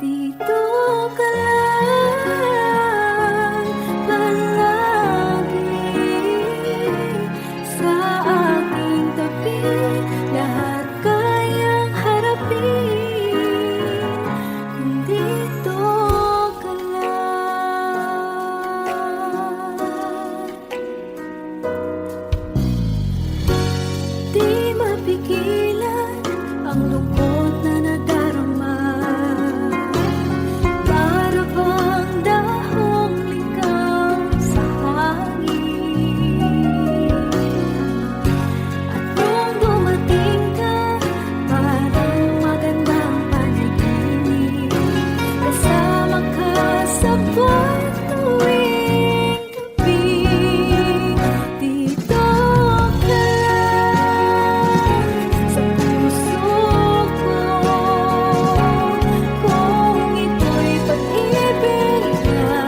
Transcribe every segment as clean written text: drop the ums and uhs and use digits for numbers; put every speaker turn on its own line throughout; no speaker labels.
dito ka lang palagi sa aking tabi, lahat kayang harapin kung dito ka lang. Di mapigilan ang lungkot na nadarama, para bang dahong ligaw sa hangin. At nung dumating ka, parang magandang panaginip, kasama ka sa buwan tuwing gabi. Dito ka lang sa puso ko, kung ito'y pag-ibig na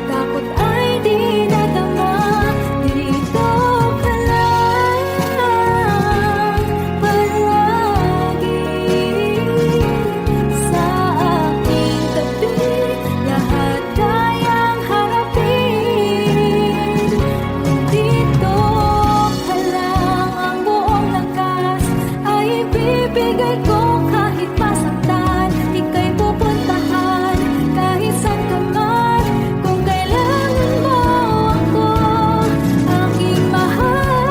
takot ay di nadama. Dito ka lang palagi sa aking tabi, lahat kayang harapin kung dito ka lang. Ang buong lakas ay ibibigay ko kahit masaktan, ika'y pupuntahan kahit saan ka man. Kung kailangan mo ako, aking mahal,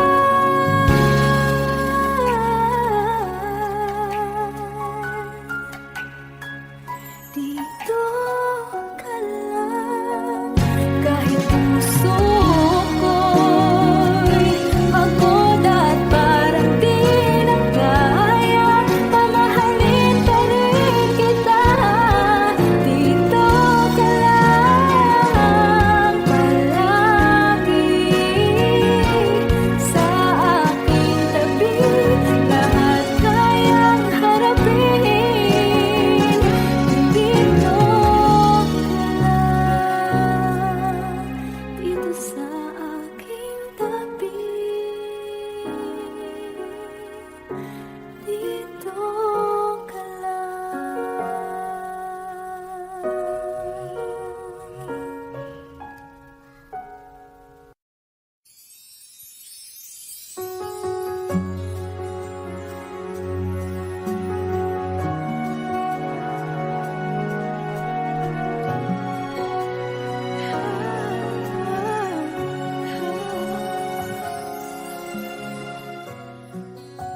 dito ka lang. Kahit puso ko'y pagod at parang di na kaya, mamahalin pa rin kita. Dito ka lang palagi sa aking tabi, lahat kayang harapin kung dito ka lang. Dito sa aking tabi, dito ka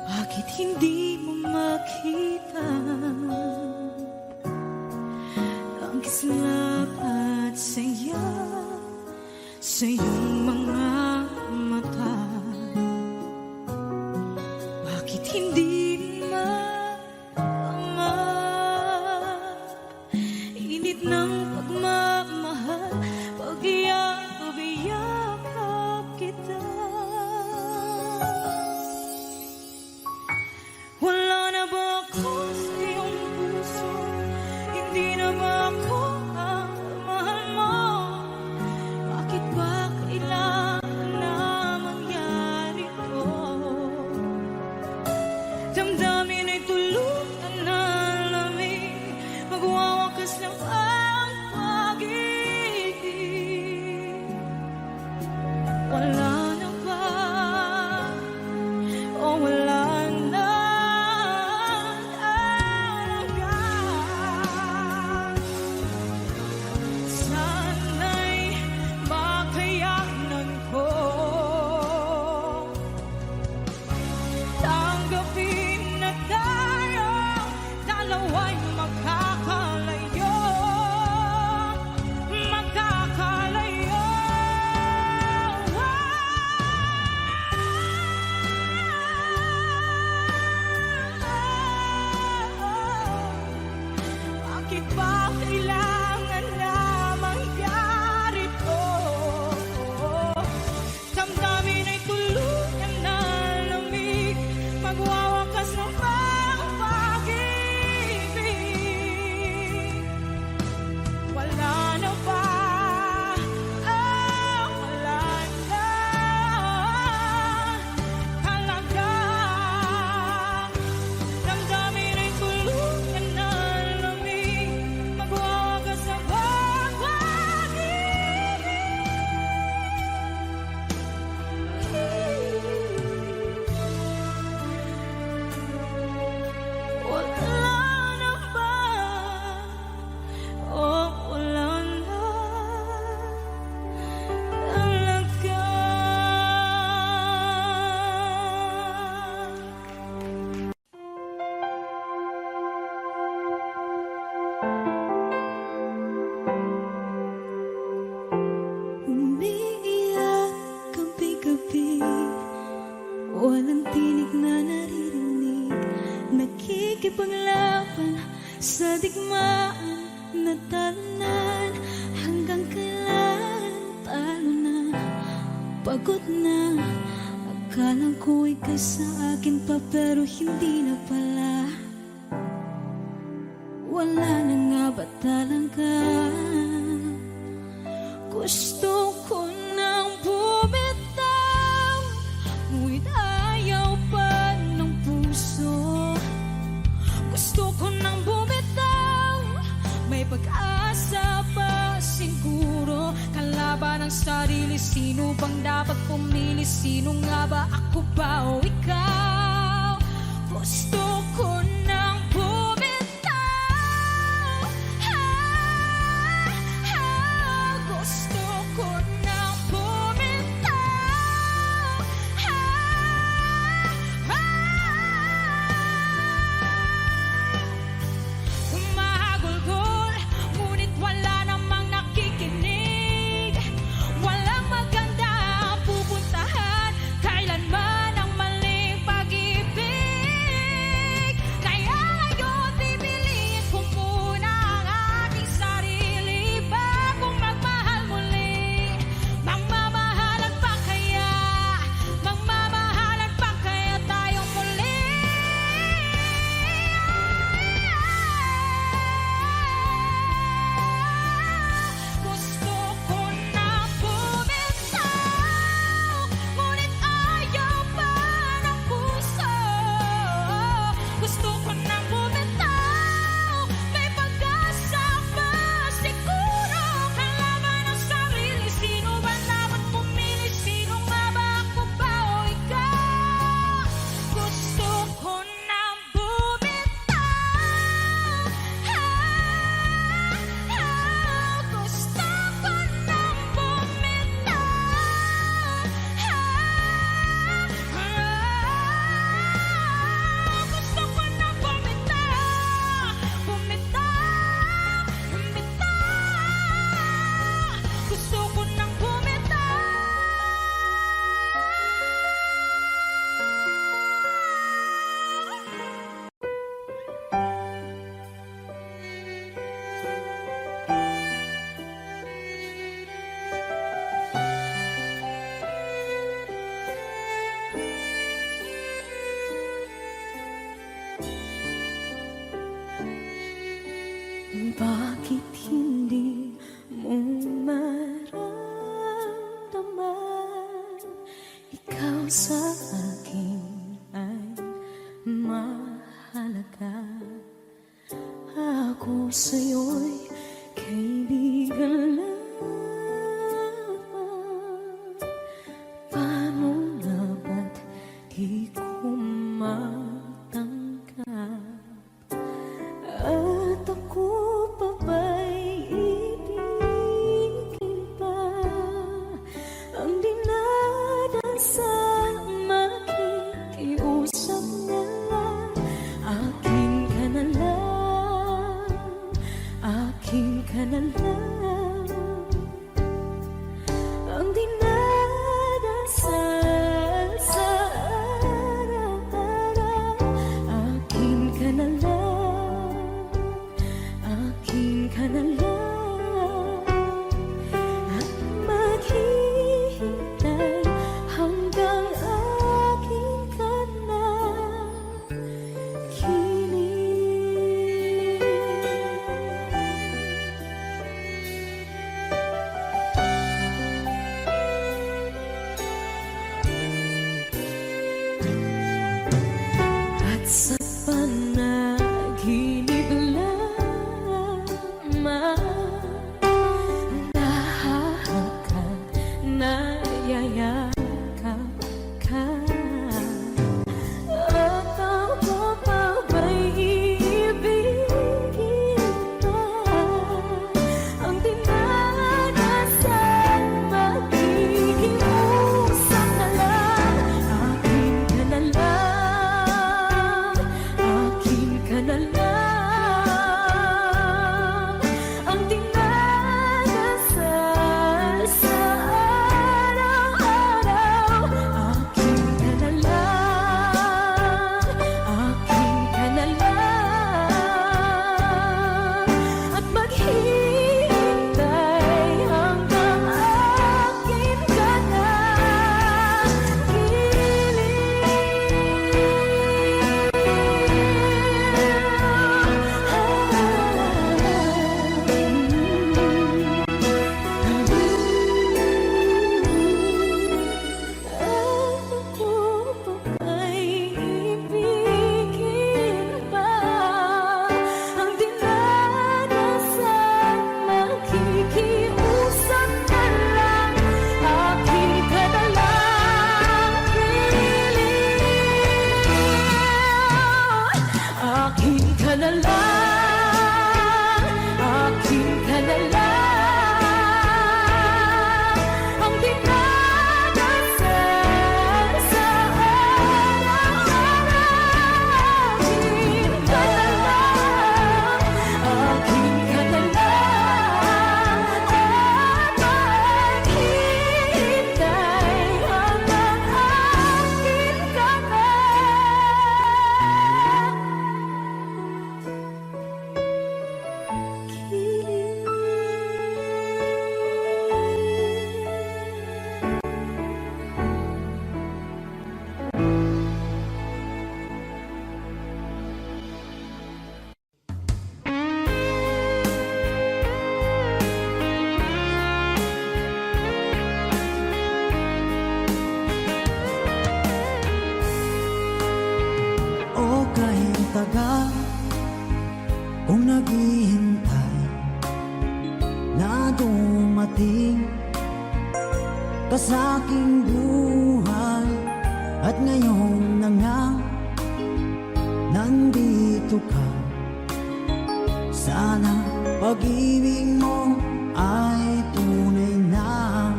Bakit hindi mo makita ang kislap at saya sa iyong mga mata? Bakit hindi maama init ng pagmamahal, pag-iyakap kita? Wala na ba ako sa iyong puso? Hindi na ba ako ang mahal mo? Bakit ba kailangan na mangyari to? Damdamin ay tuluyan na lamig, magwawakas ng ang pag-ibig. Wala na ba? O wala na talaga? Sana'y makayanan ko tanggapin na tayo dalawa'y magkakalayo, magkakalayo. Bakit ba kailangan na mangyari to? Damdamin ay tuluyan na lamig, magwawakas ng pag-ibig. Wala na ba? Wala na talaga. Damdamin ay tuluyan na lamig, Umiiyak gabi-gabi, walang tinig na naririnig, nakikipaglaban sa digmaan na talunan. Hanggang kailan talo na, pagod na. Akala ko ika'y sa akin pa pero hindi na pala. Wala na nga ba talaga? Gusto ko nang bumitaw, ngunit ayaw pa ng puso. Gusto ko nang bumitaw, may pag-asa pa siguro. Kalaban ng sarili, sino bang dapat pumili? Sino nga ba, ako ba o ikaw? Gusto ko nang bumitaw, gusto ko nang bumitaw, humahagulgol, ngunit wala namang nakikinig. Walang maganda ang pupuntahan, kailanman ang maling pag-ibig. Kaya ngayon pipiliin ko muna ang aking sarili bagong magmahal muli. Magmamahalan pa kaya? Magmamahalan pa kaya tayong muli? Gusto ko na bumitaw, ngunit ayaw pa ng puso. Gusto ko na bumitaw, may pag-asa pa siguro. Kalaban ng sarili, sino ba dapat pumili? Sino nga ba, ako ba o ikaw? Gusto ko na bumitaw, gusto ko na bumitaw, gusto ko na bumitaw, bumitaw, bumitaw, gusto ko nang bumitaw. Bakit hindi mo maramdaman? Ikaw sa akin ay mahalaga. Ako sa'yo'y kaibigan lamang. Paano nga ba't di ko matanggap? At ako pa ba'y ibigin pa? Ang dinadasal, makikiusap na lang. Akin ka na lang, akin ka na lang. Ang dinadasal sa araw-araw. Akin ka na lang, akin ka na lang. At maghihintay hanggang akin ka na kinig. At sa panaginip lamang
dumating ka sa aking buhay, at ngayon na nga nandito ka. Sana pag-ibig mo ay tunay na.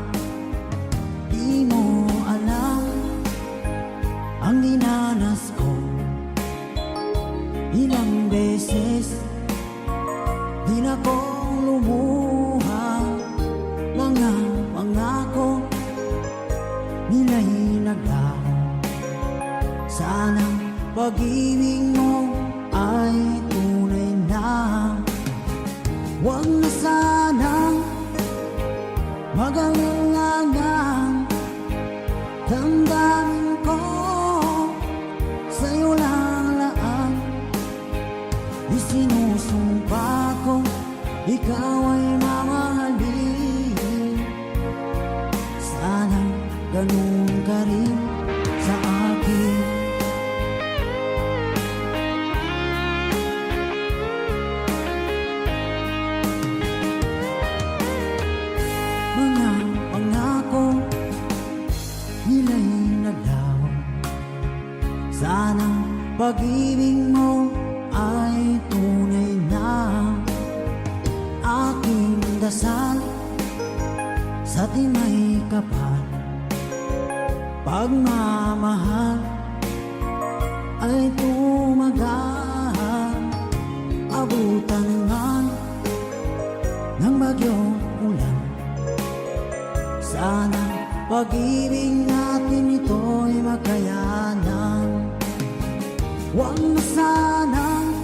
Di mo alam ang dinanas ko, ilang beses din akong lumuha. Mga pangako nila'y naglaho. Sana pag-ibig mo ay tunay na. Huwag na sanang mag-alinlangan, damdamin ko sa'yo lang laan. Isinusumpa ko, ikaw ay mamahalin. Sana ganun ka rin sa akin. Mga pangako nila'y naglaho. Sana pag-ibig mo ay tunay na. Aking dasal sa timay kapal, pagmamahal ay tumagal. Abutan man ng bagyong ulan, sana pag-ibig natin ito'y makayanan. Huwag na sanang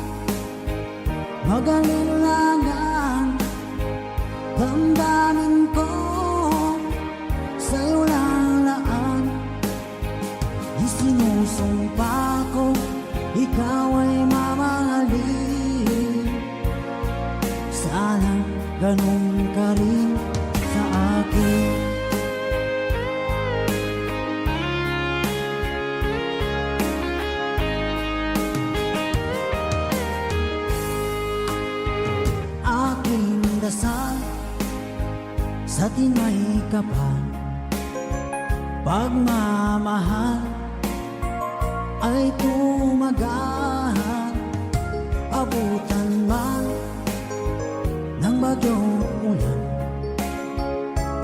mag-alinlangan, damdamin ko sa'yo lang laan. Isinusumpa ko, ikaw ay mamahalin. Sana ganun ka rin sa akin. Aking dasal sa timay kapal, pagmamahal ay tumagal. Abutan man ng bagyong ulan,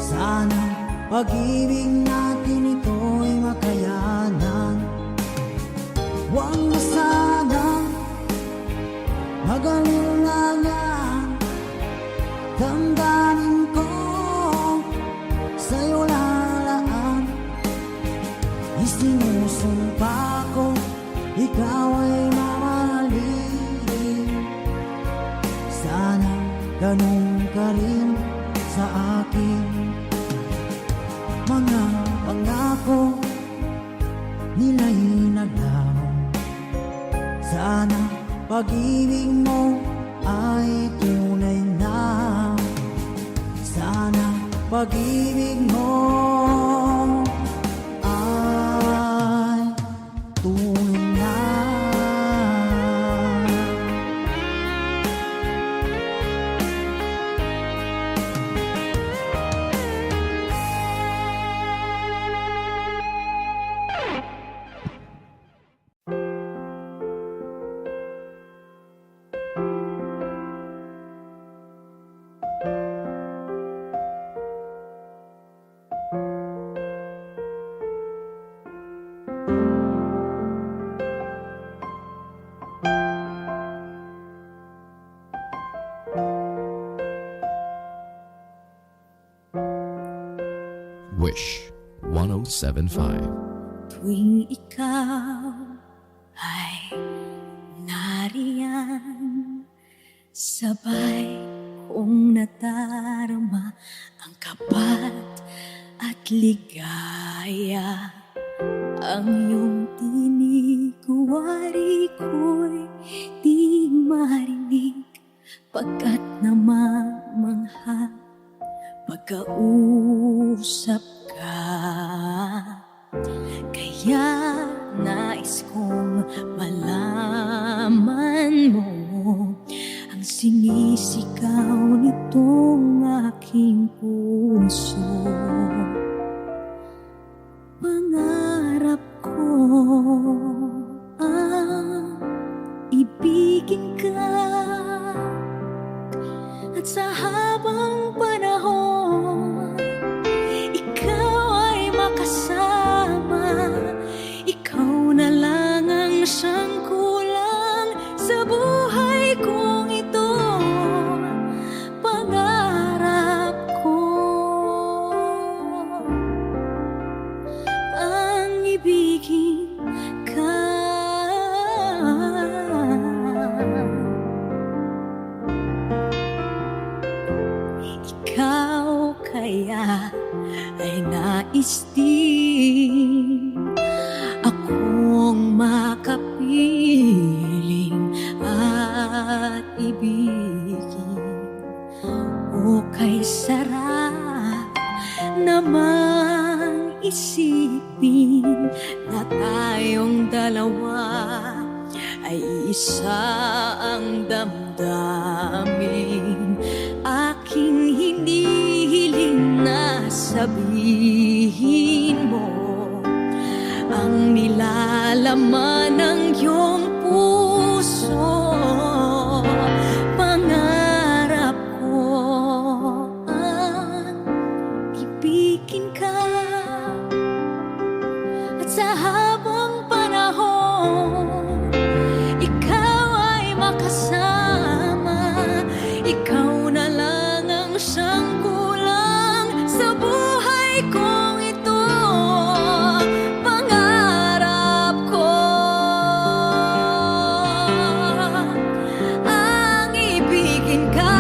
sana pag-ibig natin ito'y makayanan. Huwag na sanang mag-alinlangan, damdamin ko sa'yo lalaan. Isinusumpa ko, ikaw ay mamahalin. Sana ganun ka rin sa akin. Mga pangako nila'y naglaho. Sana pag-ibig mo ay tunay na. Sana pag-ibig mo ay tunay na.
Wish 1075.
Tuwing ikaw ay nariyan, sabay kong nadarama ang kapat at ligaya. Ang iyong tinig, wari ko'y di marinig, pagkat namamangha pagkausap ka. Kaya nais kong malaman mo ang sinisip sigaw nitong aking puso. Pangarap ko ang ibigin ka, at sa habang panahon ikaw ay makasama. Ikaw na lang ang siyang kulang sa buhay kong ito. Pangarap ko ang ibigin ka. Ikaw kaya ay nais din akong makapiling at ibigin. O kay sarap namang isipin na tayong dalawa ay isa ang damdamin. Aking hinihiling na sabihin mo ang nilalaman ng iyong puso. Pangarap ko ang ibigin ka, at sa habang panahon ikaw ay makasama. Ikaw na lang ang siyang kulang sa buhay kong ito. Pangarap ko ang ibigin ka.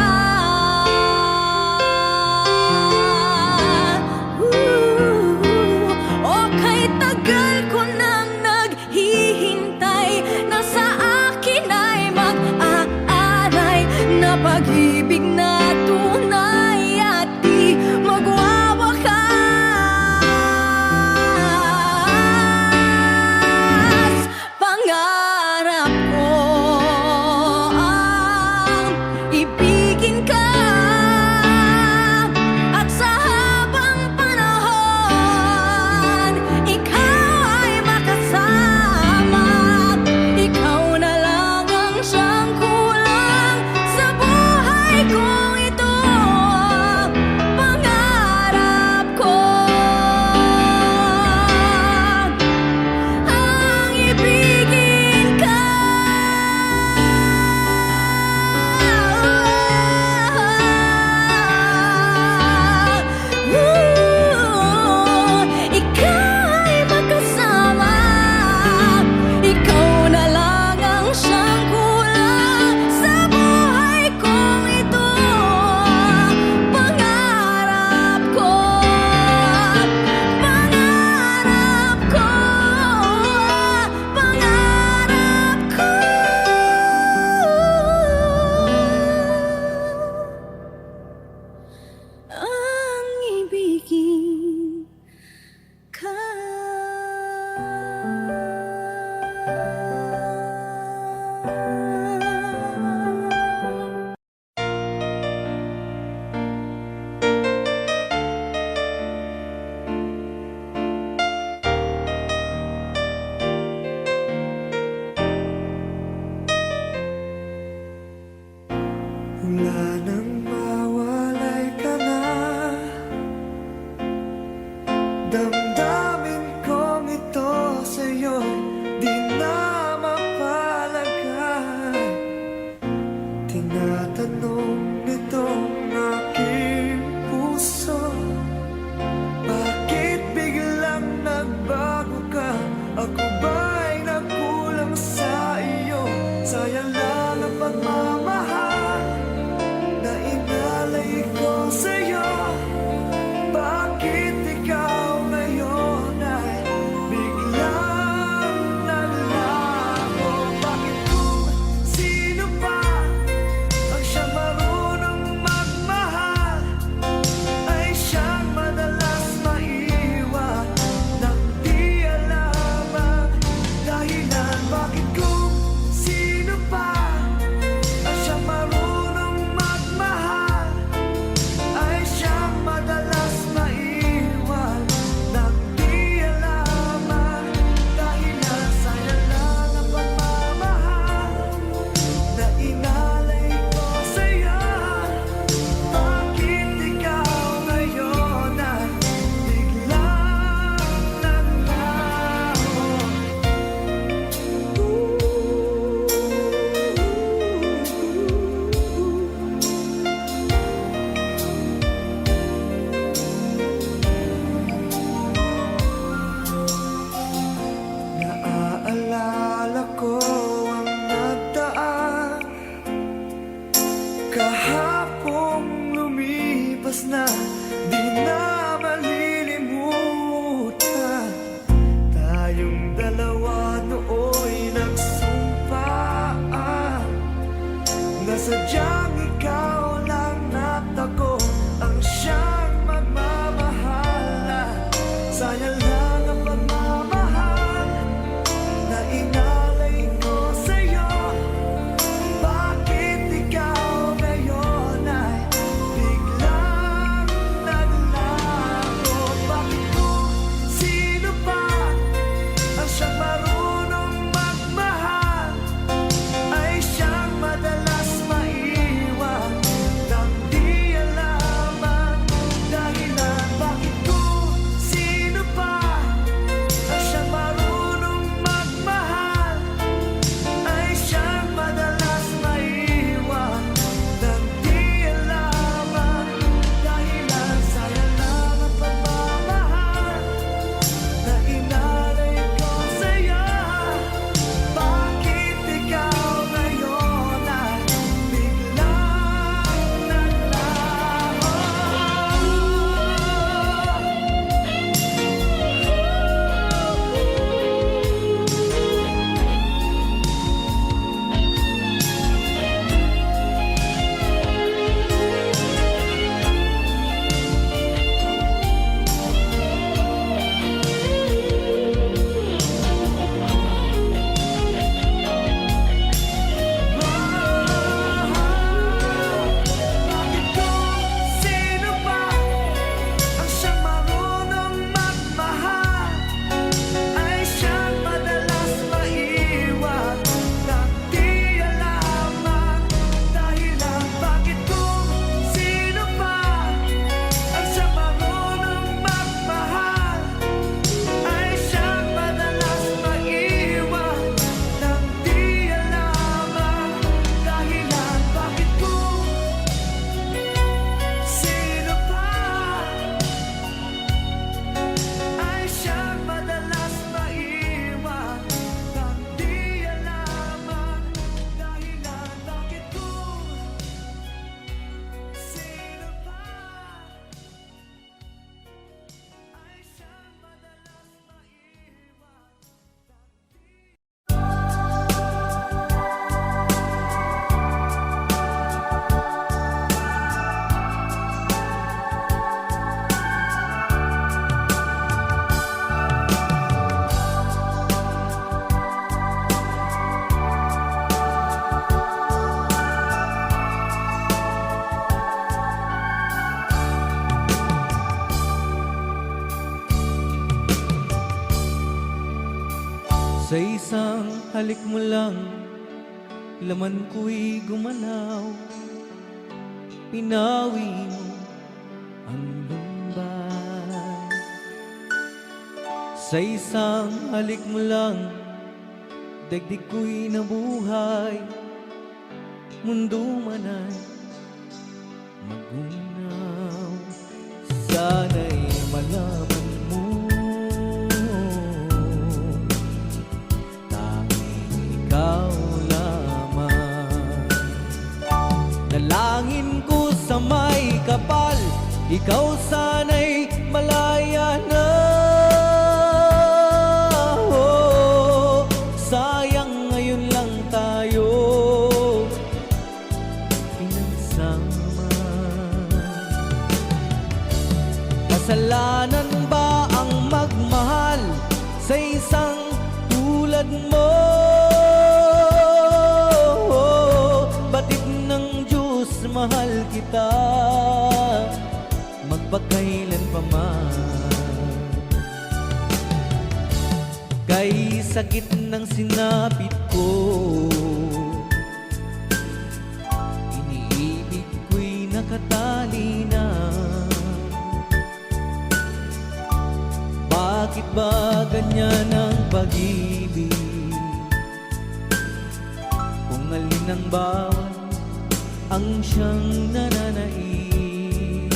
O kay tagal ko nang naghihintay na sa akin ay mag-aaray na pag-ibig na tunay at di magwawakas. Pangarap ko ang ibigin ka, at sa habang panahon ikaw ay makasama. Ikaw na lang ang siyang kulang sa buhay kong ito. Pangarap ko ang ibigin ka. Ikaw ay makasama. Ikaw na lang ang siyang kulang sa buhay kong ito. Pangarap ko, pangarap ko, pangarap ko ang ibigin ka.
Wala nang mawalay ka na, damdamin kong ito sa'yo'y di na mapalagay. Tinatanong nitong aking puso, bakit biglang nagbago ka? Ako ba'y nagkulang sa iyo? Sayang lang ang pagmamahal na Kahapong lumipas na, di na malilimutan. Tayong dalawa nooy nagsumpaan na sadyang ikaw lang at ako ang siyang magmamahala. Sayang lang ang pagmamahal na inalay ko sa'yo. Bakit ikaw ngayon ay biglang naglago? Bakit kung sino pa ang siyang marunong magmahal ay siyang madalas maiwan nang di alam ang dahilan? Bakit kung sino pa ang siyang marunong magmahal ay siyang madalas maiwan nang di alam ang dahilan? Sayang lang ang pagmamahal na inalay ko sa'yo. Bakit ikaw ngayon ay biglang naglaho? Bakit kung sino pa ang siyang marunong magmahal ay siyang madalas maiwan nang di alam ang dahilan? Bakit kung sino pa ang siyang marunong magmahal ay siyang madalas maiwan nang di alam ang dahilan? Bakit kung sino pa ay siyang madalas maiwan nang di alam ang dahilan? Bakit kung sino pa ay siyang madalas maiwan?
Sa isang halik mo lang, laman ko'y gumalaw. Pinawi mo ang lumbay. Sa isang halik mo lang, daigdig ko'y nabuhay. Mundo man ay magunaw. Sana'y malaman mo, tanging ikaw lamang. Dalangin ko sa may kapal, ikaw sana'y malaya na. Oh, sayang ngayon lang tayo pinagsama. Kasalanan ba ang magmahal sa isang tulad mo? Batid ng Diyos, mahal kita magpakailan pa man. Kay sakit ng sinapit ko, iniibig ko'y nakatali na. Bakit ba ganyan ang pag-ibig? Kung alin ang bawat ang siyang nananaig.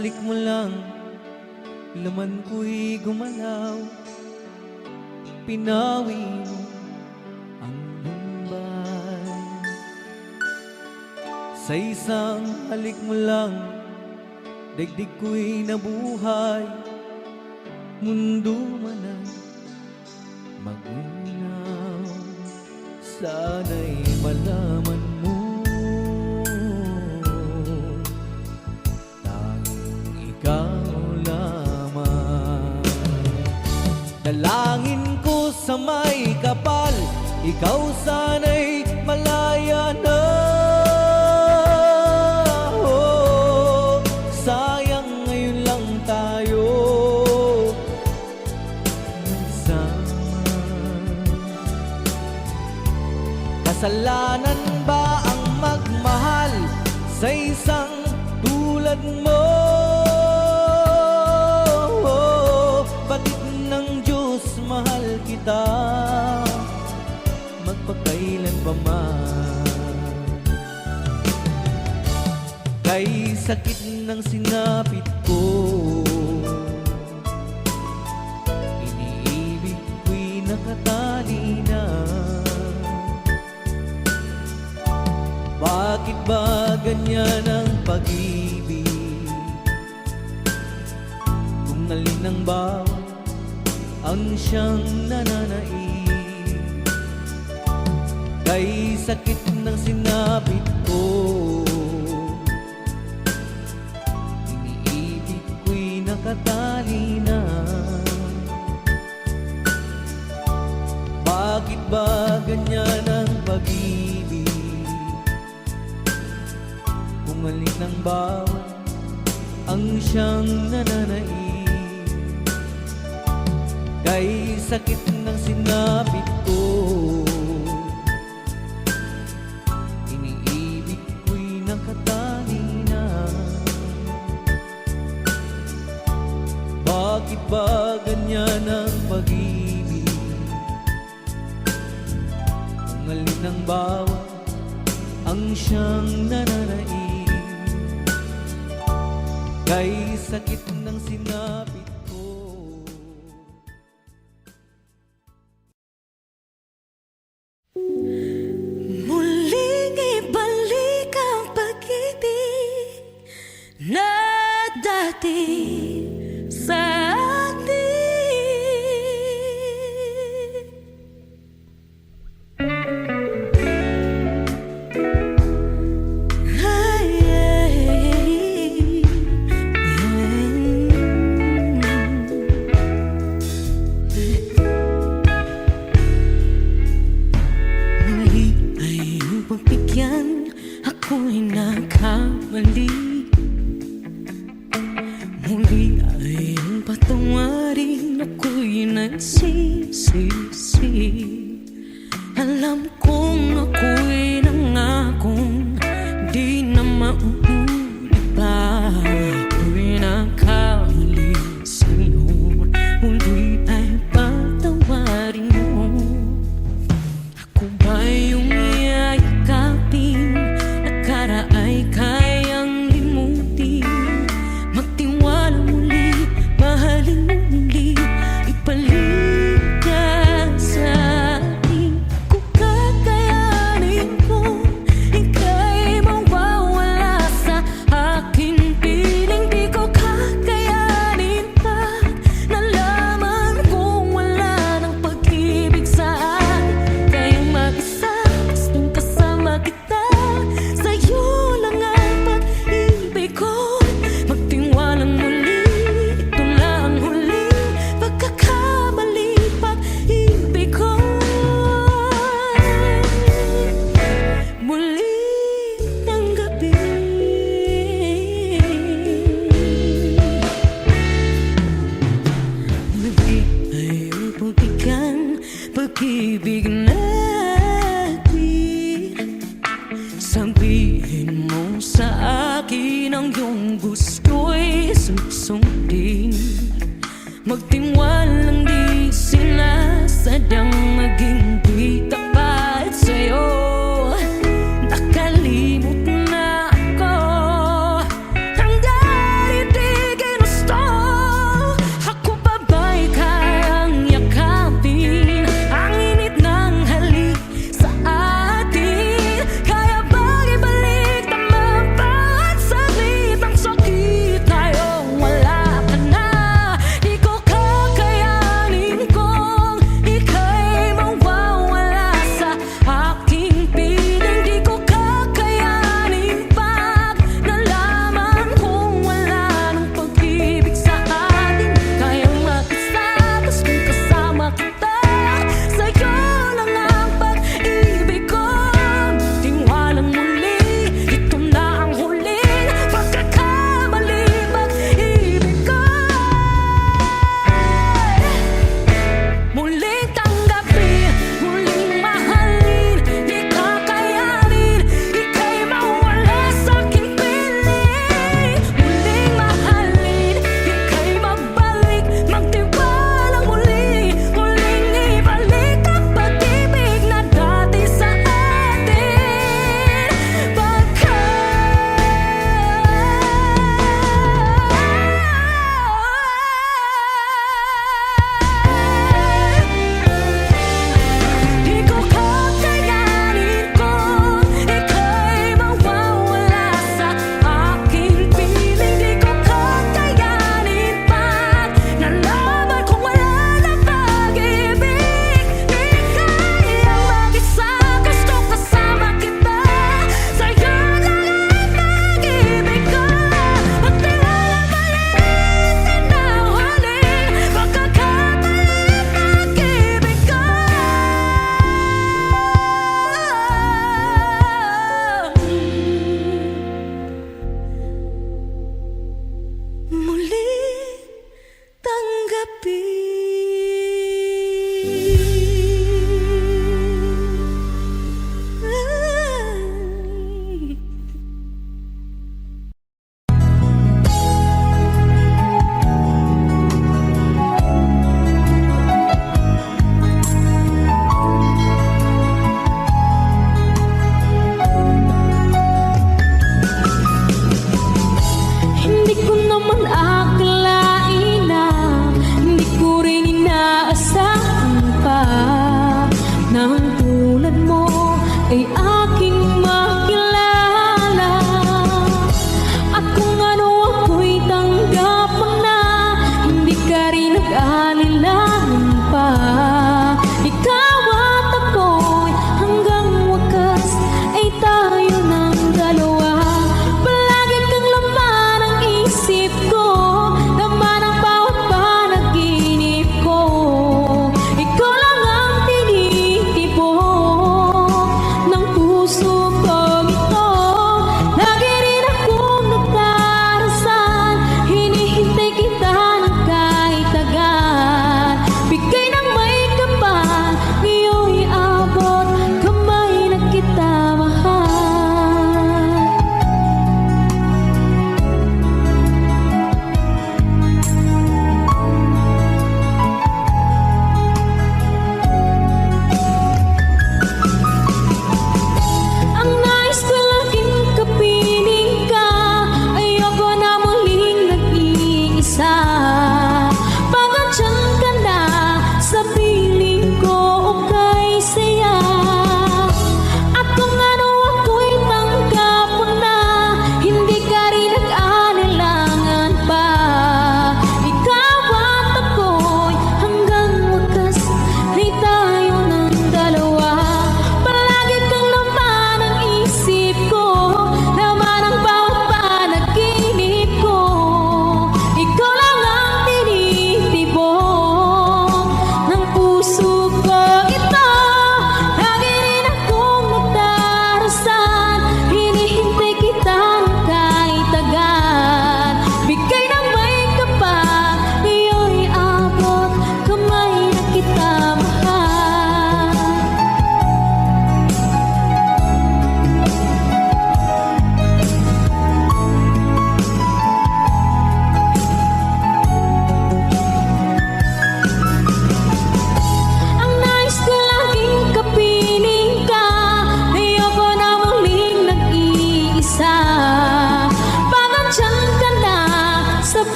halik mo lang, laman ko'y gumalaw. Pinawi mo ang lumbay. Sa isang halik mo lang, daigdig ko'y nabuhay. Mundo man ay magunaw. Sana'y malaman mo, tanging ikaw lamang. Dalangin ko sa may kapal, ikaw sana'y malaya na. Oh, sayang ngayon lang tayo nagsama. Kasalanan ba ang magmahal sa isang tulad mo? Bakit ng Diyos mahal kita magpakailan pa man? Kay sakit ng sinapit ko, iniibig ko'y nakatali na. Bakit ba ganyan ang pag-ibig? Kung alin ang bawat ang siyang nananaig. Kay sakit ng sinapit ko, iniibig ko'y nakatali na. Bakit ba ganyan ang pag-ibig? Kung alin ang bawat ang siyang nananaig. Kay sakit ng sinapit ko, iniibig ko'y nakatali na. Bakit ba ganyan ang pag-ibig? Kung alin ang bawat ang siyang nananaig. Kay sakit ng sinapit ko.
Muling ibalik ang pag-ibig na dati sa atin. Muli ay pagbigyan, ako'y nagkamali. Muli ay patawarin, ako'y nagsisisi. Alam kong ako'y nangakong di na mauulit pa. Ako'y nagkamali sa'yo, muli ay patawarin mo. Ako ba yung yayakapin, nakaraay kayang limutin? Magtiwala muli, mahalin mo muli, ibalik ka sa akin. Kung kakayanin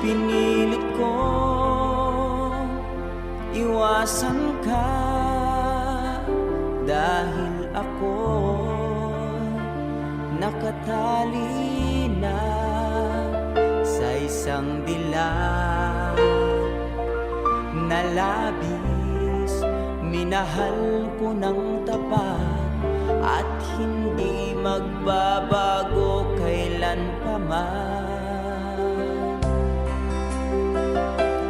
Pinilit ko iwasan ka dahil ako nakatali na sa isang dilag na labis. Minahal ko ng tapat at hindi magbabago kailan pa man.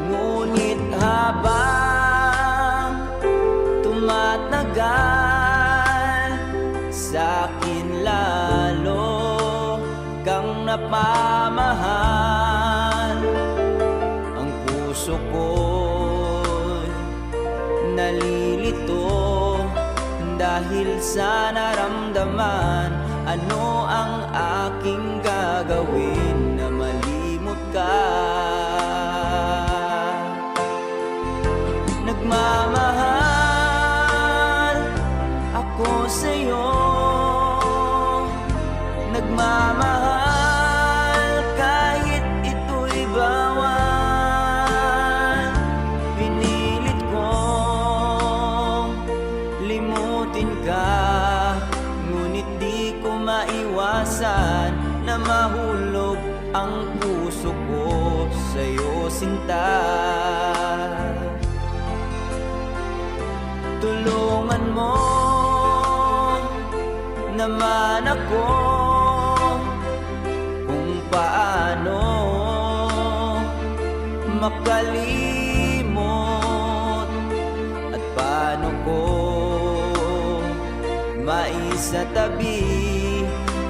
Ngunit habang tumatagal, sa'kin lalo kang napamahal. Ang puso ko'y nalilito dahil sa naramdaman. Ano ang aking gagawin na malimot ka? Nagmamahal ako sa'yo, nagmamahal kahit ito'y bawal. Pinilit kong limutin ka, ngunit di ko maiwasan na mahulog ang puso ko sa'yo, sinta. Tulungan mo naman ako kung paano makalimot at paano ko maisatabi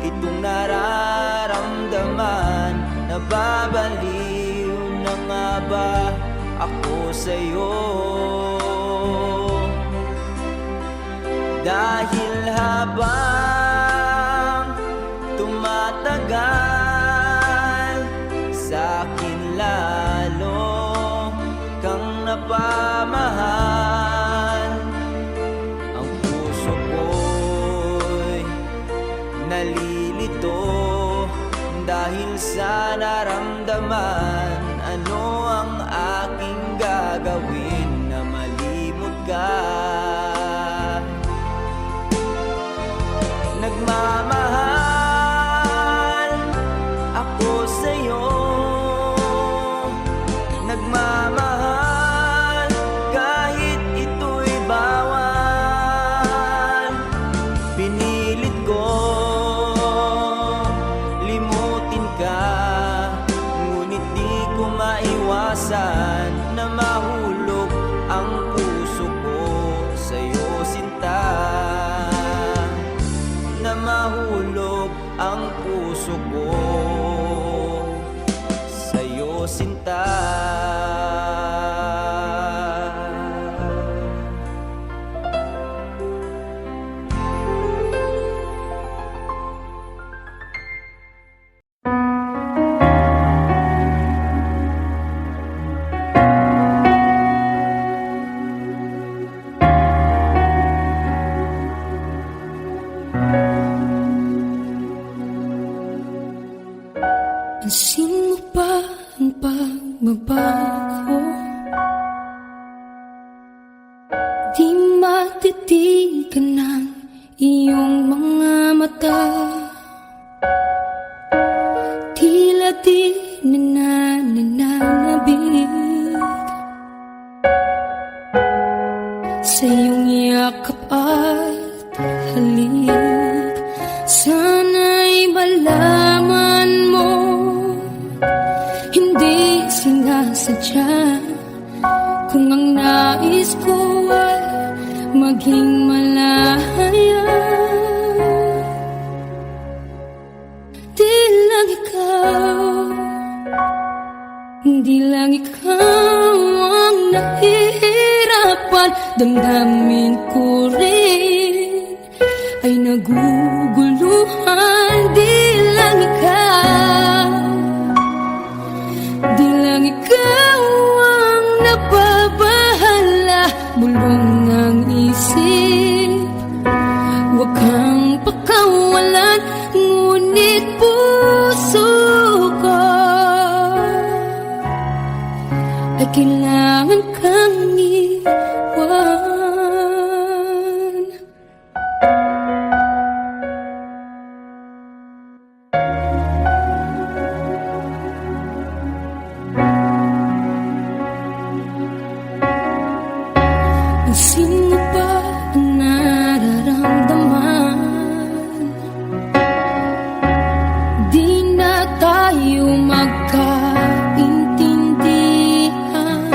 itong nararamdaman. Nababaliw na nga ba ako sa'yo? Dahil habang tumatagal, sa'kin lalo kang napamahal. Ang puso ko'y nalilito dahil sa naramdaman. Ano ang aking gagawin na malimot ka? Nagmamahal ako sa'yo, nagmamahal kahit ito'y bawal. Pinilit ko limutin ka, ngunit di ko maiwasan na mahulog ang puso ko sa'yo, sinta. Na mahulog ang puso ko sa'yo, sinta.
Pansin mo ba ang pagbabago? Di matitigan ng iyong mga mata. Tila di nananabig sa iyong yakap at halik. Sana'y malaman mo, hindi sinasadya kung ang nais ko ay maging malaya. Di lang ikaw, di lang ikaw ang nahihirapan. Damdamin ko rin ay naguguluhan. Di lang ikaw, di lang ikaw ang nababahala. Bulong ng isip, huwag kang pakawalan. Ngunit puso ko kailangan kang iwan. Sino ba ang nararamdaman? Di na tayo magkaintindihan,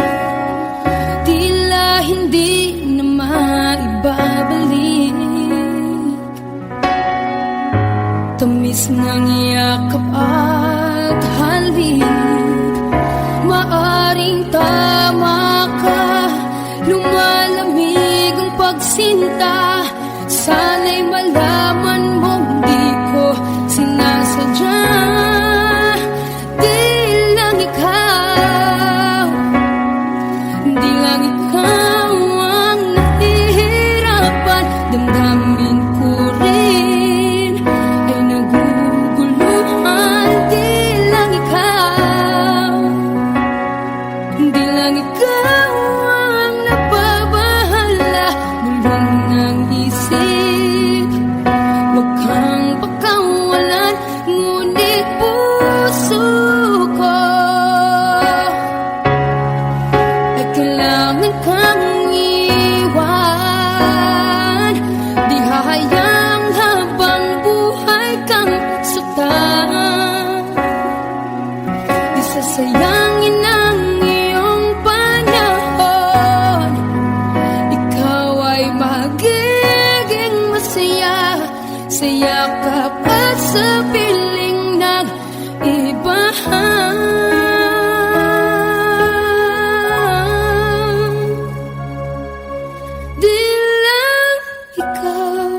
tila hindi na maibabalik tamis ng yakap at halik. Maaring tama ka, lumalamig ang pagsinta. Sana'y malaman mong di ko sinasadya. Di lang ikaw, di lang ikaw ang nahihirapan. Damdamin ko rin ay naguguluhan. Di lang ikaw, di lang ikaw ang napabahala. Bulong ng isip, huwag kang pagkawalan. Ngunit puso ko ay kailangan kang iwan. Di hahayang habang buhay kang saktan. Di sasayangin ang iyong panahon. Ikaw ay magiging masaya sa yakap at sa piling ng ibahan. Di lang ikaw,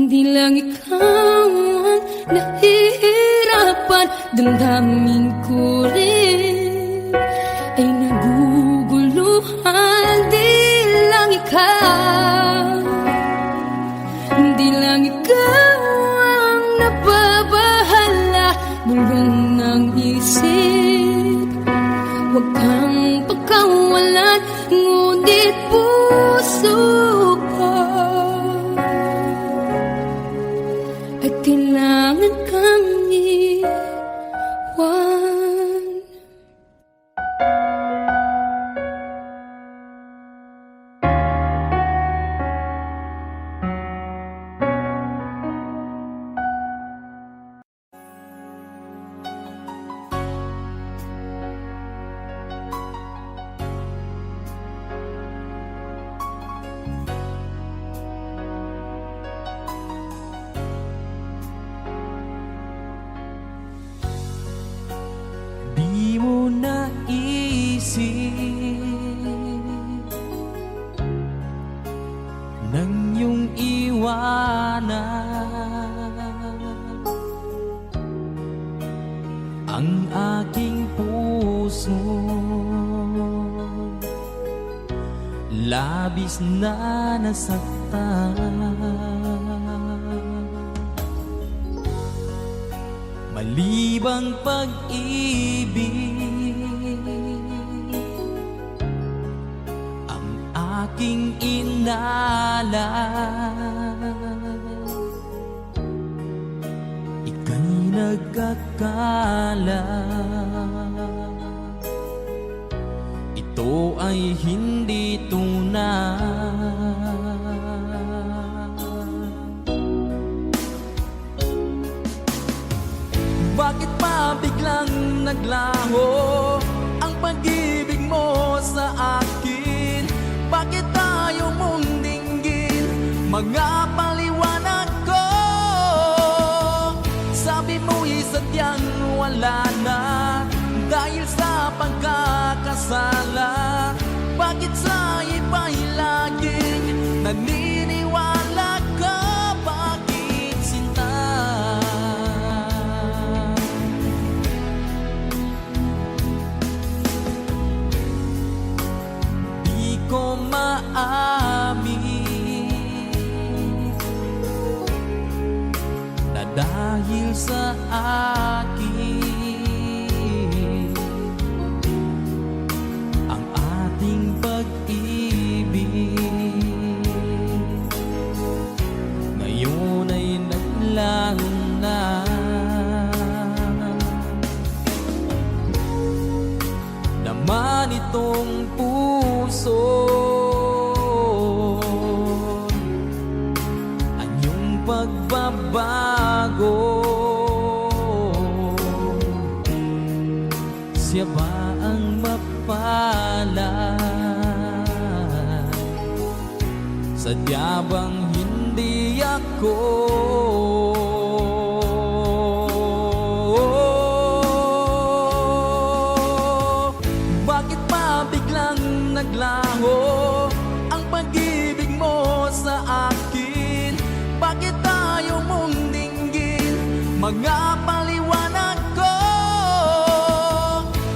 di lang ikaw ang nahihirapan. Damdamin ko rin ay naguguluhan. Di lang ikaw, di lang ikaw ang nababahala. Bulong ng isip, huwag kang pagkawalan. Ngunit puso ko ay kailangan kang iwan.
Di mo naisip nang iyong iwanan ang aking puso. Labis na nasaktan, malibang pag-ibig ang aking inalan. Ika'y nagkakala, ito ay hindi tunay. Bakit pa biglang naglaho ang pag-ibig mo sa akin? Bakit tayo mong dinggin mga paliwanag ko? Sabi mo'y sadyang wala na dahil sa pagkakasala. Bakit sa iba'y laging naniniwala ka? Bakit sinta? Di ko maamin na dahil sa akin rason. Anyong pagbabago, siya ba ang mapalad? Sadya bang hindi ako? Bakit pa biglang naglaho ang pag-ibig mo sa akin? Bakit tayo mong dinggin mga paliwanag ko?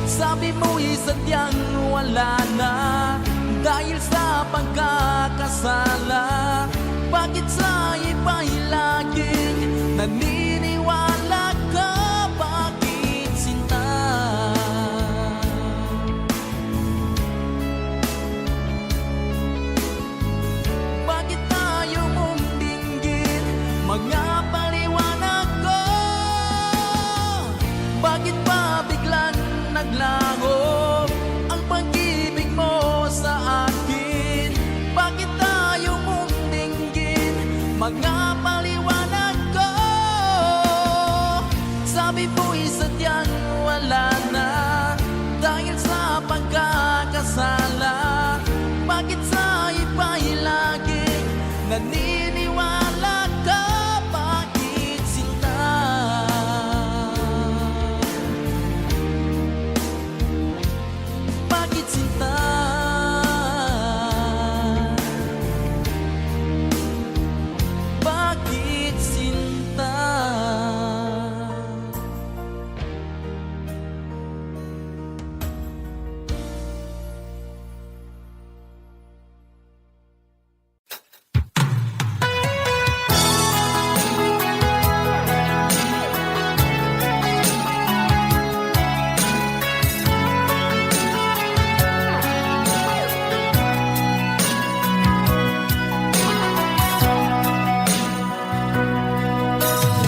Sabi mo'y sadyang wala na dahil sa pagkakasala. Bakit sa iba'y laging naniniwala ka? Bakit sinta? Bakit tayo mong dinggin mga paliwanag ko? Bakit pa biglang naglaho ang pag-ibig mo sa akin? Bakit tayo mong dinggin mga paliwanag ko? Sabi mo'y sadyang wala na dahil sa pagkakasala. Bakit sa iba'y laging naniniwala ka? Bakit sinta? Bakit sinta? Bakit sinta?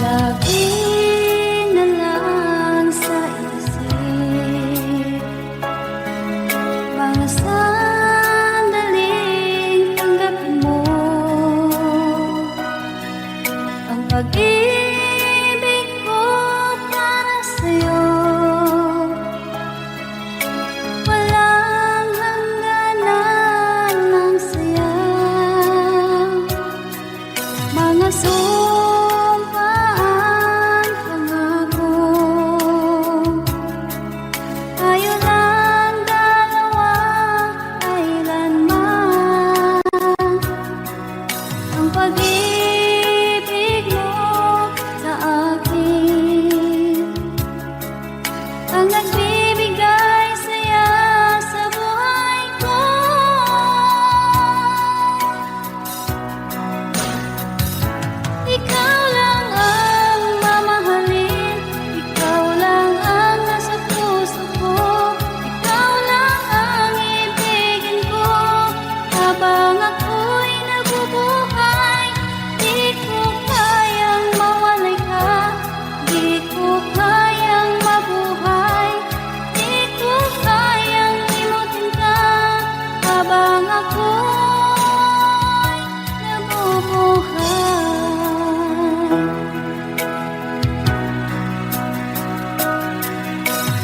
Lagi na lang sa isip mga sandaling tanggapin mo ang pag-ibig ko para sa'yo. Walang hangganan ng saya, mga sumpaan, pangako. Tayo lang dalawa, kailanman. Ang pag-ibig mo sa akin ang nagbibigay saya sa buhay ko. Ikaw lang ang mamahalin, ikaw lang ang nasa puso ko, ikaw lang ang ibigin ko habang ako'y nabubuhay. Di ko kayang mawalay ka, di ko kayang mabuhay, di ko kayang limutin ka habang ako'y nabubuhay.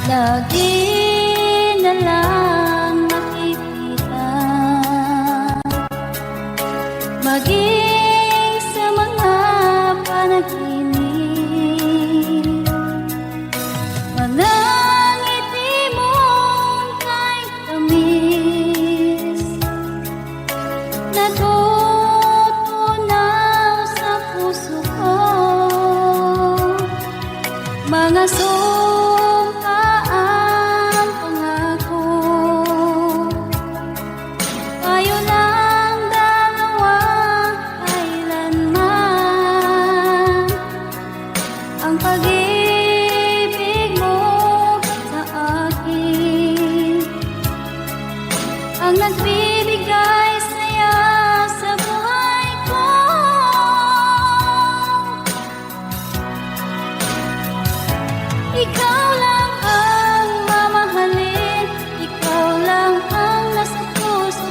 Lagi na lang nakikita, maging sa mga panaginip, mga ngiti mong kay tamis, natutunaw sa puso ko. Mga sumpaan, pangako. Tayo lang dalawa, kailanman. Ang pag-ibig mo sa akin ang nagbibigay saya sa buhay ko. Ikaw lang ang mamahalin, ikaw lang ang nasa puso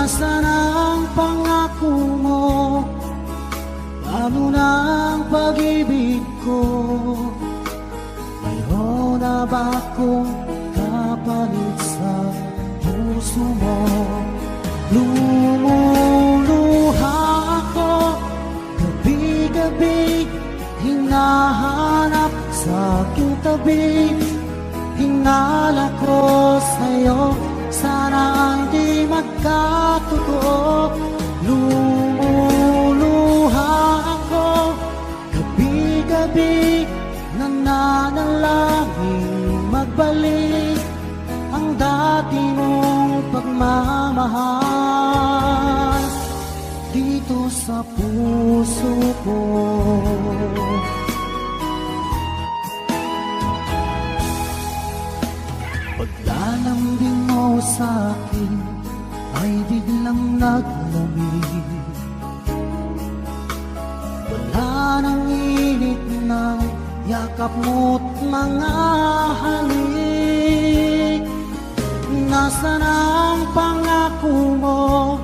Nasaan ang pangako mo? Paano na ang pag-ibig ko? Mayroon na ba akong kapalit sa puso mo? Lumuluha ako gabi-gabi, hinahanap sa aking tabi. Hinala ko sa'yo, sana hindi magkatotoo. Lumuluha ako gabi-gabi, nananalangin magbalik ang dati mong pagmamahal dito sa puso ko. Paglalambing mo sa'kin ay biglang naglamig. Wala nang init ng yakap mo't mga halik. Nasaan ang pangako mo?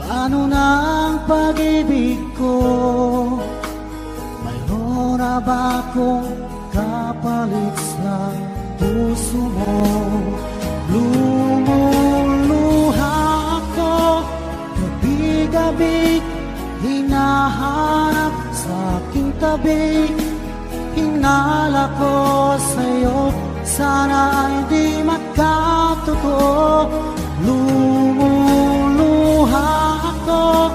Paano na ang pag-ibig ko? Mayroon na ba akong kapalit sa puso mo? Lumuluha ako gabi-gabi, hinahanap sa aking tabi. Hinala ko sa'yo, sana hindi magkatotoo. Lumuluha ako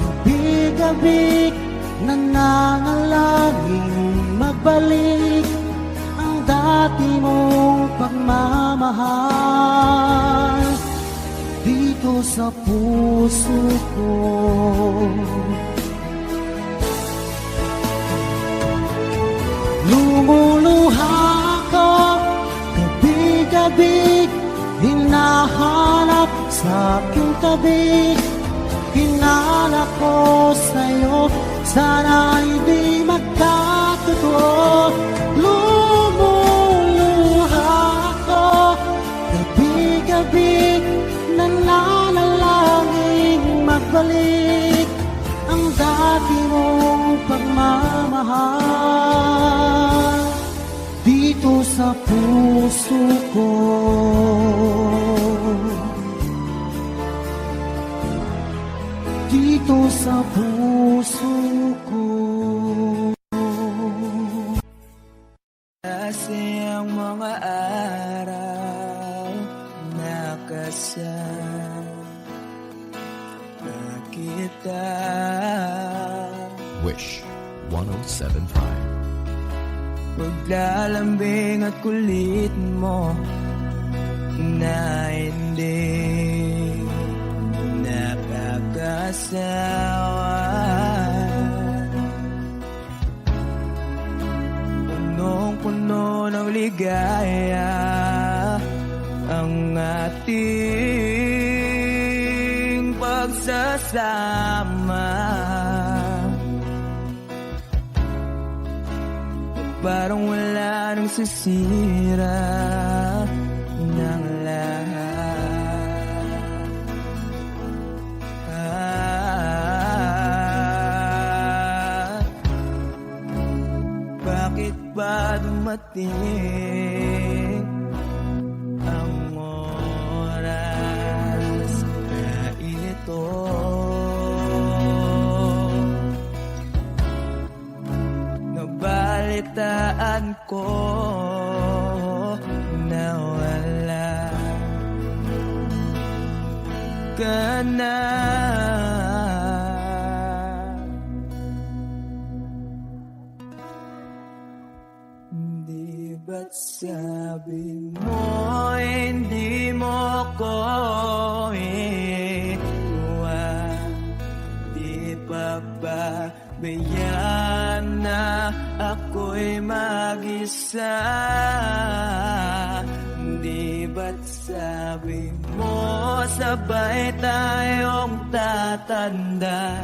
gabi-gabi, nananalangin magbalik ang dati mong pagmamahal dito sa puso ko. Lumuluha ako gabi-gabi, hinahanap sa aking tabi. Hinala ko sa'yo, sana hindi magkatotoo. Lumuluha ako gabi-gabi, nananalangin magbalik ang dati mong pagmamahal dito sa puso ko. Dito sa puso ko.
Kasi ang mga araw nakasama kita.
Wish 1075.
Paglalambing at kulit mo na hindi nakakasawa. Punong-puno ng ligaya ang ating pagsasama. Parang wala nang sisira ng lahat. Bakit ba dumating ang oras na ito? Nabalitaan ko na wala ka na. Di ba't sabi mo hindi mo ko iwan? Di pa ba bayaan na ako'y mag-isa? Di ba't sabi mo sabay tayong tatanda?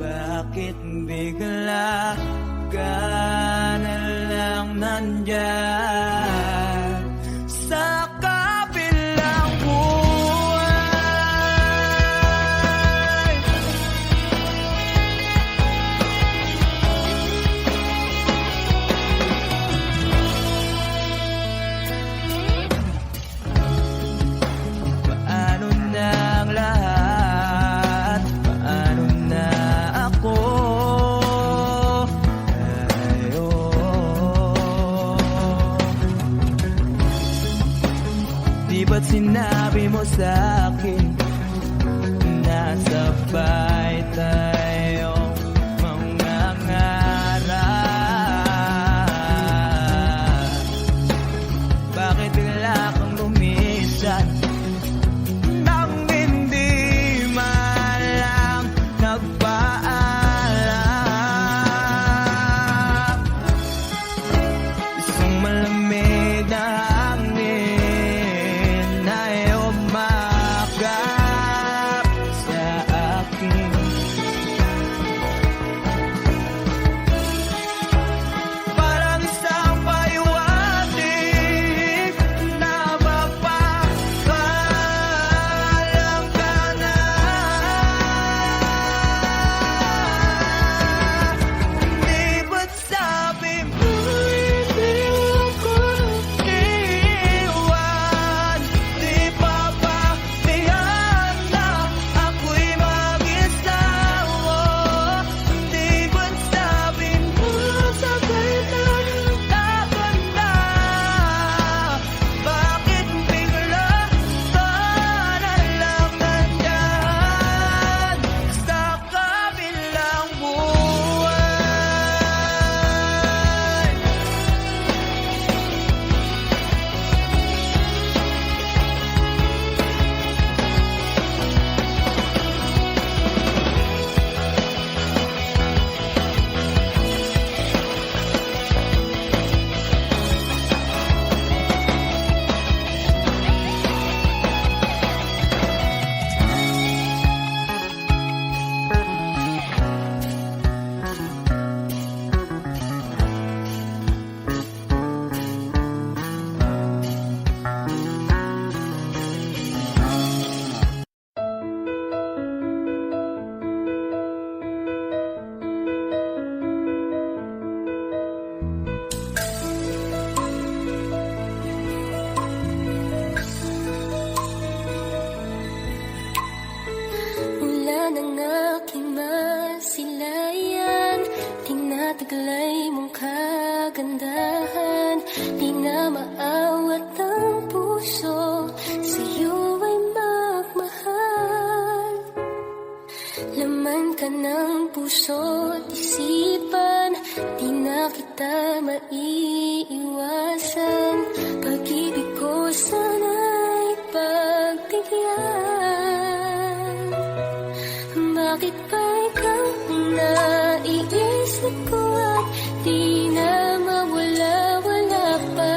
Bakit bigla ka na lang nandyan sa kabilang buhay? mo sa'kin, nasabay tayong mangangarap. Bakit bigla kang lumisan nang hindi man lang nagpaalam? Isang malamig na hangin ay umakap sa akin. Parang isang paywating na mapapaalam ka na. Di ba't sabi mo hindi ako iwan? Di pa ba tiyan na ako'y mag-isa mo? Di ba't sabi mo sabay tayong tatanda? Bakit bigla ka na lang nandyan sa kabilang buwan?
Mula ng aking masilayan, tinataglay mong kagandahan. Di na maawat ang puso, sa'yo ay magmahal. Laman ka ng puso't isipan, di na kita maiiwasan. Pag-ibig ko sana'y pagbigyan. Bakit ba ikaw ang naiisip ko at di na mawala-wala pa?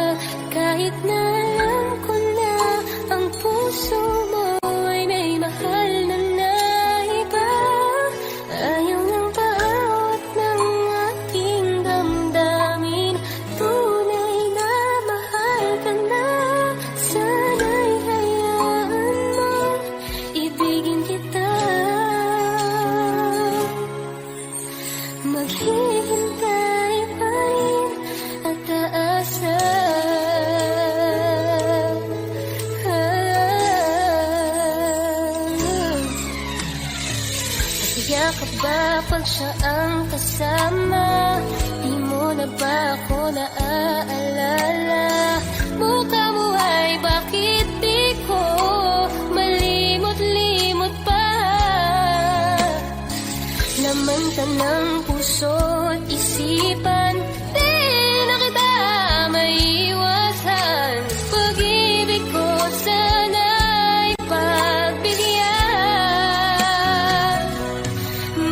Kahit na alam ko na ang puso mo ay may mahal na iba. Ayaw ng bawat ng aking damdamin, tunay na mahal ka na. Sana'y hayaan mo, ibigin kita. Maghihintay pa rin at aasa. Masaya ka ba pag siya ang kasama? Di mo na ba ako naaalala? Mukha mo ay bakit di ko malimot-limot pa? Laman ka ng puso't isipan, di na kita maiiwasan. Pag-ibig ko sana'y pagbigyan.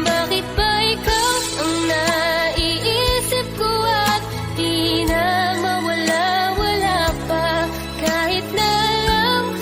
Bakit ba ikaw ang naiisip ko at di na mawala-wala pa? Kahit na alam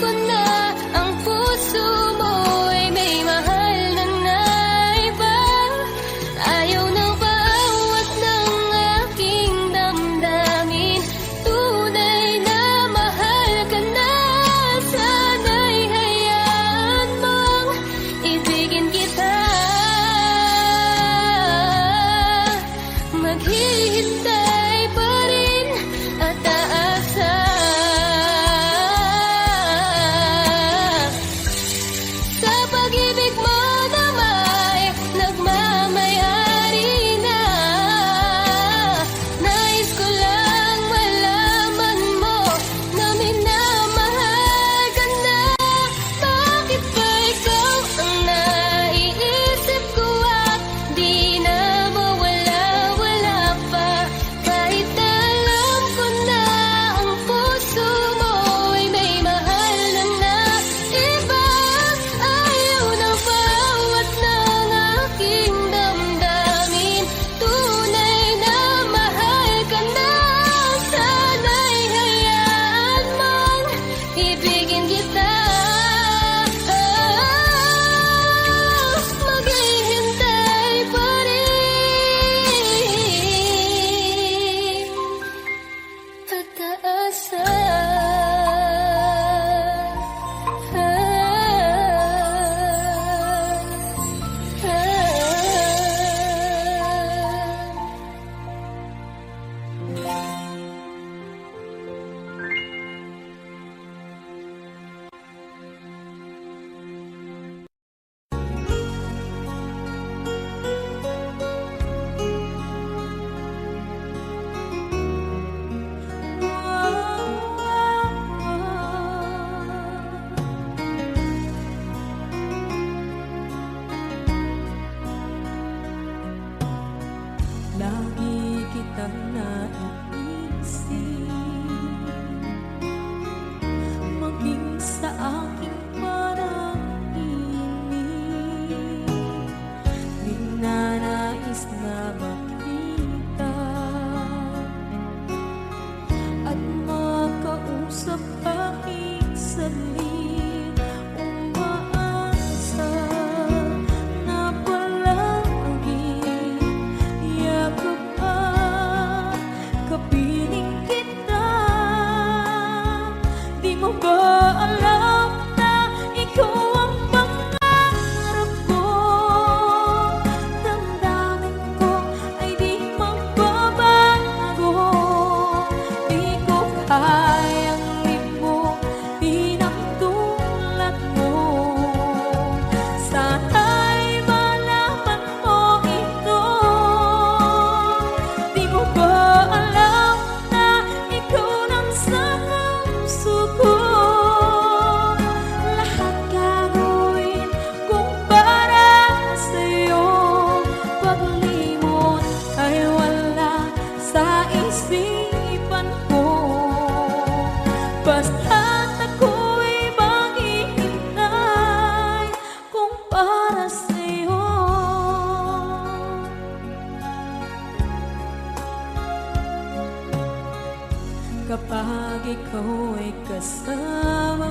kasama.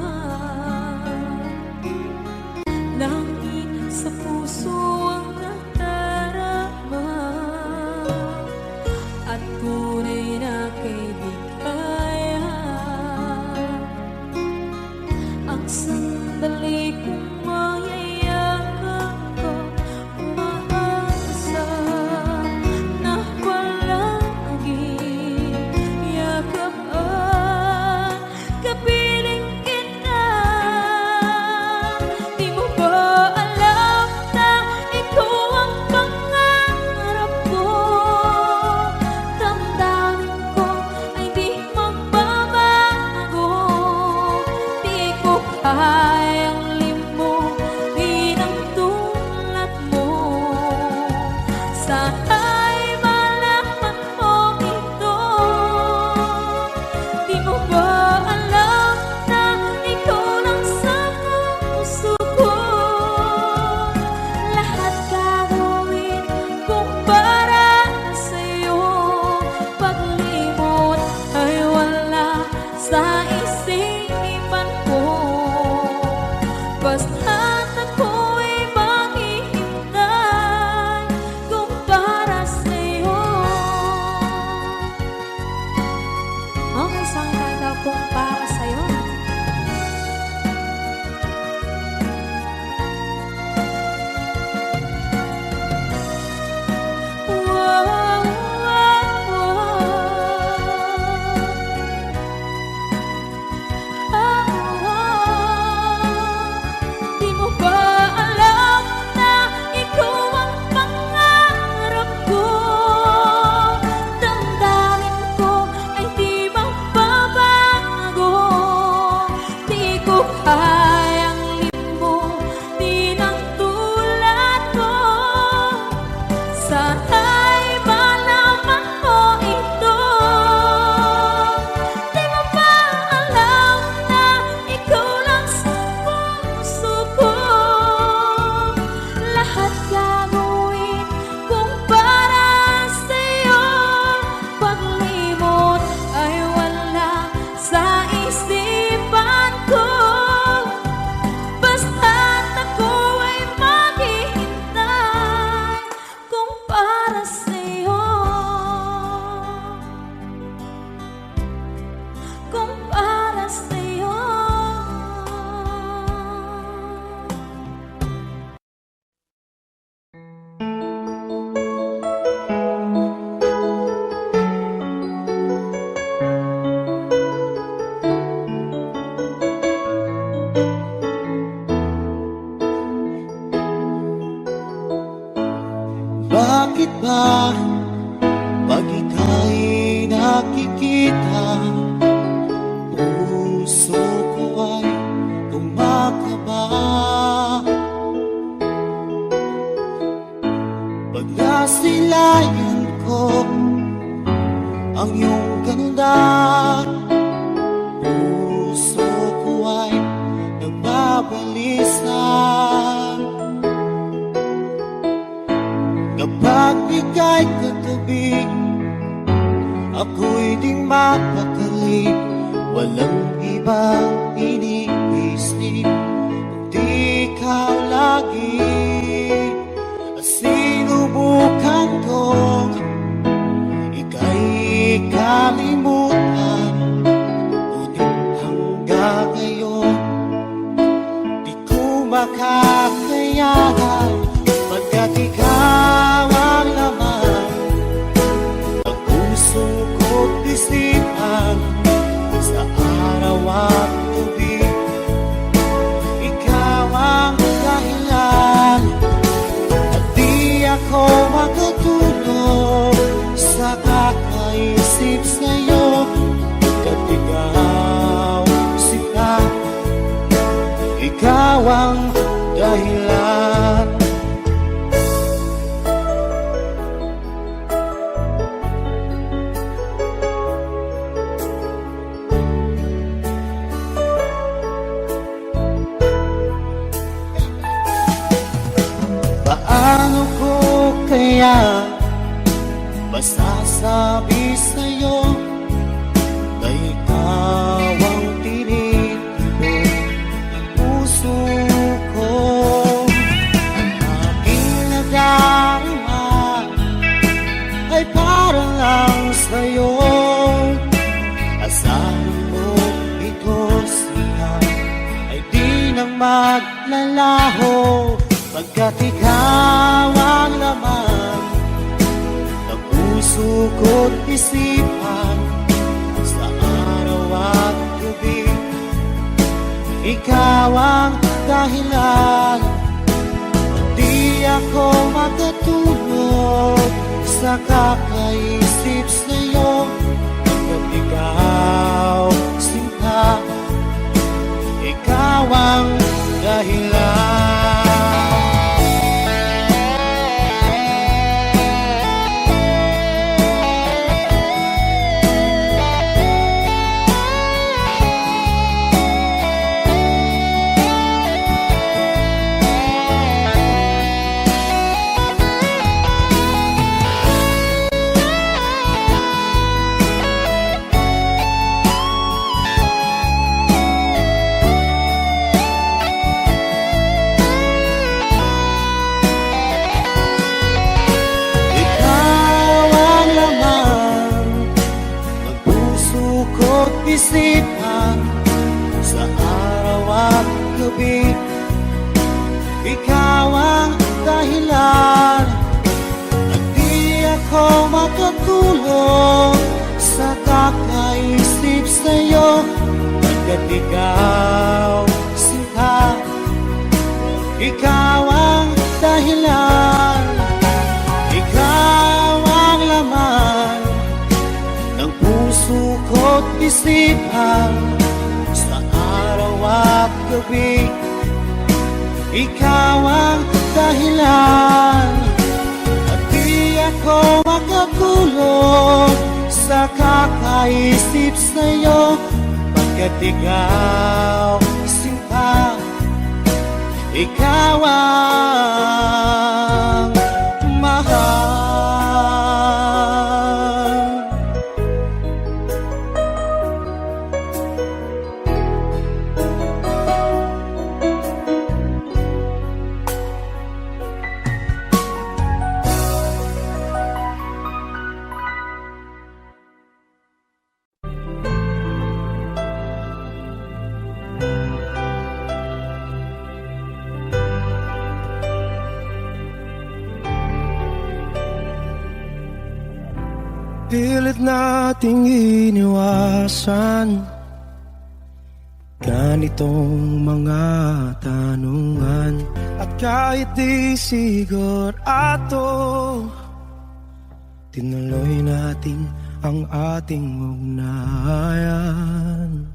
Langit sa puso ang nadarama, at tunay na kaibigan. Ang sandali kong mayayakap ko, umaasa na palaging yakap at kapiling kita. Di mo ba alam na ikaw ang pangarap ko? Damdamin ko ay di magbabago. Di ko kayang limutin ang tulad mo. Sana'y malaman mo ito. Di mo ba alam na ikaw lang sa puso ko? Lahat gagawin kung para sa'yo. Paglimot ay wala sa isipan ko. Basta't ako'y maghihintay kung para sa'yo. Okay, saan ka daw kung para sa'yo? Di mo ba alam na ikaw ang pangarap ko? Damdamin ko ay di magbabago. Di ko kayang limutin ang tulad mo. Sana'y malaman mo ito. Di mo ba alam na ikaw lang sa puso ko? Lahat gagawin kung para sa'yo. Paglimot ay wala sa isipan ko. Basta't ako ay maghihintay kung para sa'yo. Kung para sa'yo.
Bakit ba pag ika'y nakikita, puso ko ay kumakaba? Pag nasilayan ko ang iyong ganda, puso ko ay nagbabalisa. Kapag ika'y katabi, ako'y di mapakali. Walang ibang iniisip kundi ikaw lagi. At sinubukan kong ika'y kalimutan, ngunit hanggang ngayon di ko makakayanan. Pagkat ikaw ang laman ng puso ko't isipan, sa araw at gabi ikaw ang dahilan. At di ako makatulog sa kakaisip sa'yo. Pagkat ikaw sila, ikaw ang dahilan. Paano ko kaya masasabi sa'yo na ikaw ang tinig maglalaho pagkat ikaw ang laman ng puso ko't isipan sa araw at gabi. Ikaw ang dahilan, di ako makatulog sa kakaisip sa'yo. Pagkat ikaw, sinta, ikaw ang dahilan. Isipan sa araw at gabi. Ikaw ang dahilan at di ako makatulog sa kakaisip sa'yo. Pagkat ikaw, sinta, ikaw ang dahilan, ikaw ang laman ng puso ko't isipan sa araw at gabi. Ikaw ang dahilan at di ako makatulog sa kakaisip sa'yo. Pagkat ikaw, sinta, ikaw ang mahal.
Pilit nating iniwasan ganitong mga tanungan. At kahit di sigurado, tinuloy natin ang ating ugnayan.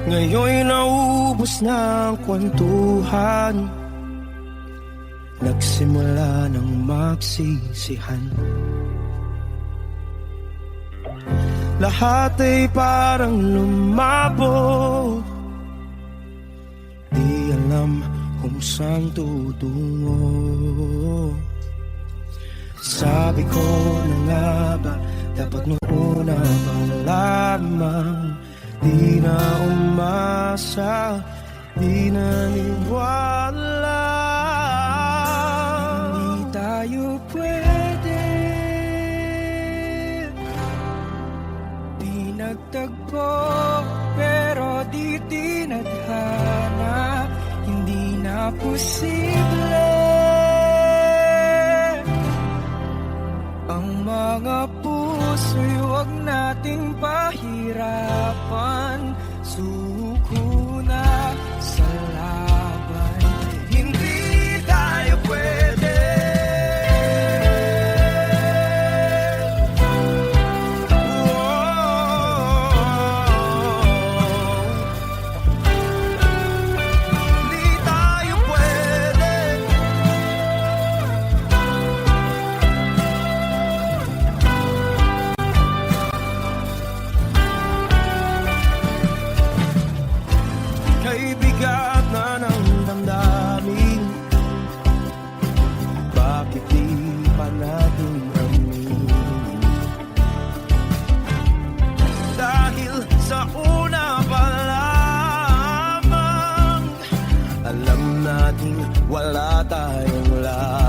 Ngayon'y naubos na ang kwentuhan, nagsimula ng magsisihan. Lahat ay parang lumabo, di alam kung saan tutungo. Sabi ko na nga ba, dapat nung una pa lamang, di na umasa, di naniwala. Hindi tayo pwede, di nagtagpo, pero di tinadhana. Hindi na posible ang mga puso'y huwag nating pahirapan. Suko na sa laban, hindi tayo pwede. Hindi tayo pwede. Kay bigat na ng damdamin, bakit di pa natin aminin? Dahil sa una pa lamang, alam natin wala tayong laban.